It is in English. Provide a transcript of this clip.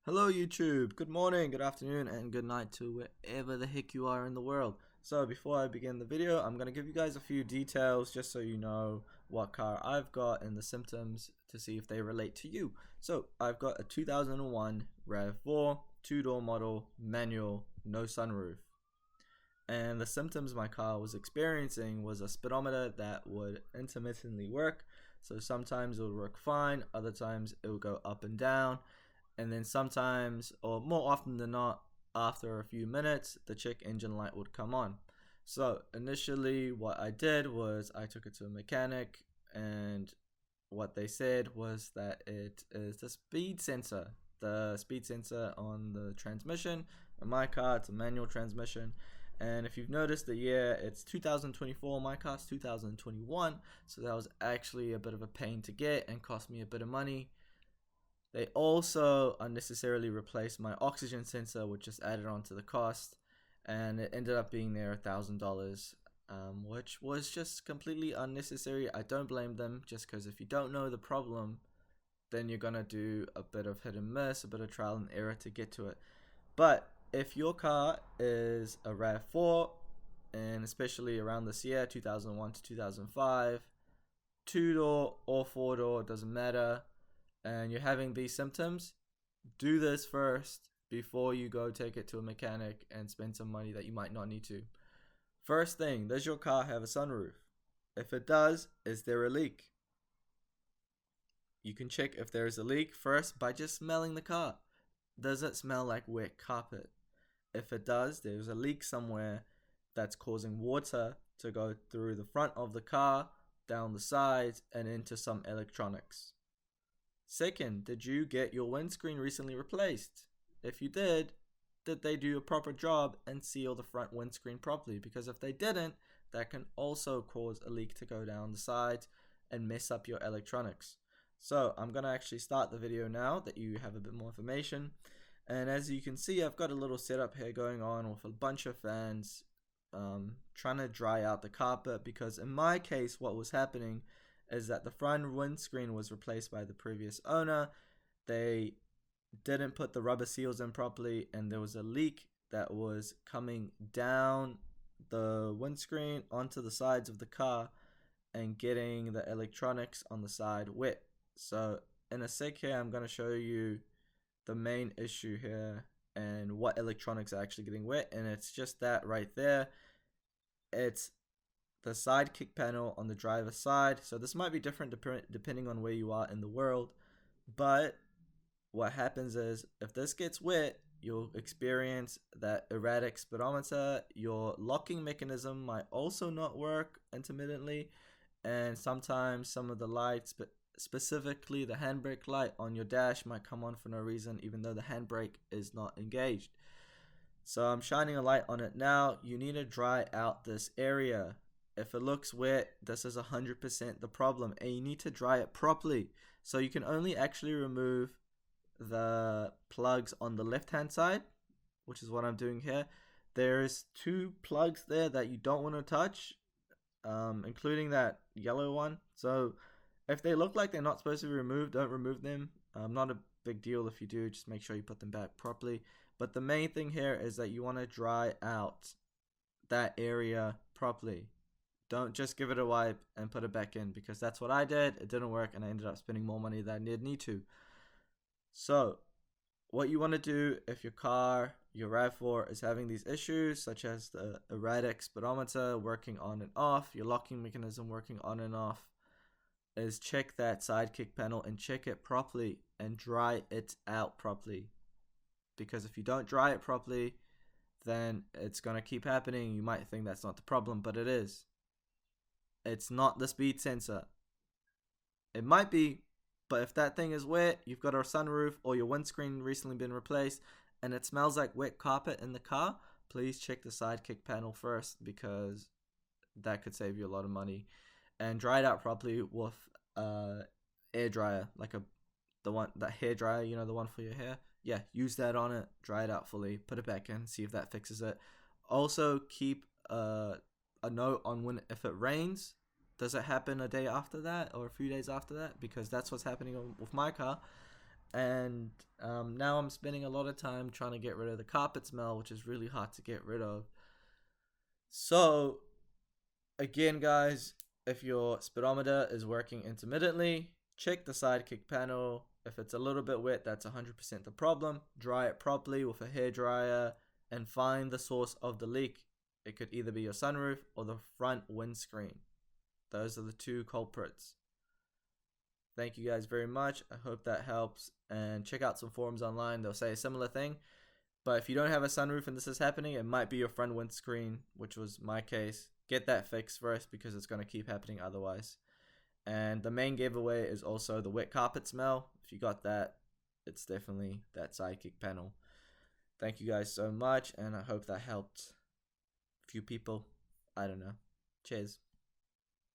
Hello YouTube, good morning, good afternoon, and good night to wherever the heck you are in the world. So before I begin the video, I'm going to give you guys a few details just so you know what car I've got and the symptoms to see if they relate to you. So I've got a 2001 RAV4, 2-door model, manual, no sunroof. And the symptoms my car was experiencing was a speedometer that would intermittently work. So sometimes it would work fine, other times it would go up and down, and then sometimes, or more often than not, after a few minutes the check engine light would come on. So initially what I did was I took it to a mechanic, and what they said was that it is the speed sensor on the transmission. In my car it's a manual transmission, and if you've noticed the year, it's 2024, my car's 2021, so that was actually a bit of a pain to get and cost me a bit of money. They also unnecessarily replaced my oxygen sensor, which just added on to the cost, and it ended up being there $1,000, which was just completely unnecessary. I don't blame them, just because if you don't know the problem, then you're gonna do a bit of hit and miss, a bit of trial and error to get to it. But if your car is a RAV4, and especially around this year, 2001 to 2005, 2-door or 4-door, doesn't matter, and you're having these symptoms, do this first before you go take it to a mechanic and spend some money that you might not need to. First thing, does your car have a sunroof? If it does, is there a leak? You can check if there is a leak first by just smelling the car. Does it smell like wet carpet? If it does, there's a leak somewhere that's causing water to go through the front of the car, down the sides, and into some electronics. Second, did you get your windscreen recently replaced? If you did they do a proper job and seal the front windscreen properly? Because if they didn't, that can also cause a leak to go down the sides and mess up your electronics. So I'm going to actually start the video now that you have a bit more information. And as you can see, I've got a little setup here going on with a bunch of fans trying to dry out the carpet, because in my case what was happening is that the front windscreen was replaced by the previous owner. They didn't put the rubber seals in properly, and there was a leak that was coming down the windscreen onto the sides of the car and getting the electronics on the side wet. So in a sec here, I'm going to show you the main issue here and what electronics are actually getting wet, and it's just that right there. It's the side kick panel on the driver's side. So this might be different depending on where you are in the world, but what happens is if this gets wet, you'll experience that erratic speedometer. Your locking mechanism might also not work intermittently, and sometimes some of the lights, but specifically the handbrake light on your dash, might come on for no reason even though the handbrake is not engaged. So I'm shining a light on it now. You need to dry out this area. If it looks wet, this is 100% the problem, and you need to dry it properly. So you can only actually remove the plugs on the left hand side, which is what I'm doing here. There's 2 plugs there that you don't want to touch, including that yellow one. So if they look like they're not supposed to be removed, don't remove them. Not a big deal if you do, just make sure you put them back properly. But the main thing here is that you want to dry out that area properly. Don't just give it a wipe and put it back in, because that's what I did. It didn't work and I ended up spending more money than I did need to. So what you want to do if your car, your RAV4, is having these issues such as the erratic speedometer working on and off, your locking mechanism working on and off, is check that side kick panel and check it properly and dry it out properly. Because if you don't dry it properly, then it's going to keep happening. You might think that's not the problem, but it is. It's not the speed sensor. It might be, but if that thing is wet, you've got a sunroof or your windscreen recently been replaced, and it smells like wet carpet in the car, please check the side kick panel first, because that could save you a lot of money. And dry it out properly with air dryer, like that hair dryer, you know, the one for your hair. Yeah, use that on it, dry it out fully, put it back in, see if that fixes it. Also keep a note on if it rains, does it happen a day after that or a few days after that? Because that's what's happening with my car. And now I'm spending a lot of time trying to get rid of the carpet smell, which is really hard to get rid of. So again, guys, if your speedometer is working intermittently, check the sidekick panel. If it's a little bit wet, that's 100% the problem. Dry it properly with a hairdryer and find the source of the leak. It could either be your sunroof or the front windscreen. Those are the two culprits. Thank you guys very much. I hope that helps. And check out some forums online. They'll say a similar thing. But if you don't have a sunroof and this is happening, it might be your front windscreen, which was my case. Get that fixed first because it's going to keep happening otherwise. And the main giveaway is also the wet carpet smell. If you got that, it's definitely that sidekick panel. Thank you guys so much, and I hope that helped a few people. I don't know. Cheers.